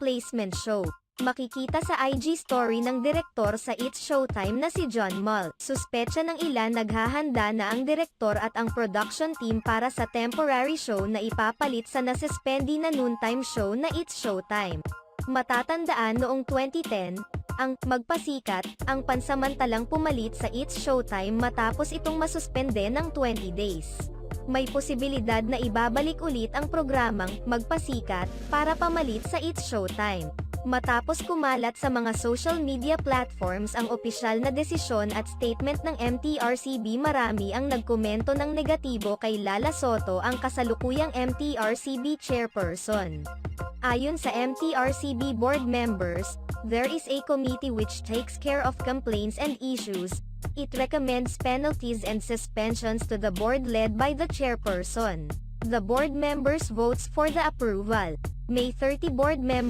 replacement show. Makikita sa IG story ng direktor sa It's Showtime na si John Mull. Suspetsa ng ilan naghahanda na ang direktor at ang production team para sa temporary show na ipapalit sa nasuspendi na noontime show na It's Showtime. Matatandaan noong 2010, ang Magpasikat, ang pansamantalang pumalit sa It's Showtime matapos itong masuspende ng 20 days. May posibilidad na ibabalik ulit ang programang Magpasikat para pamalit sa It's Showtime. Matapos kumalat sa mga social media platforms ang opisyal na desisyon at statement ng MTRCB, marami ang nagkomento ng negatibo kay Lala Soto, ang kasalukuyang MTRCB chairperson. Ayon sa MTRCB board members, there is a committee which takes care of complaints and issues. It recommends penalties and suspensions to the board led by the chairperson. The board members votes for the approval. May 30 board members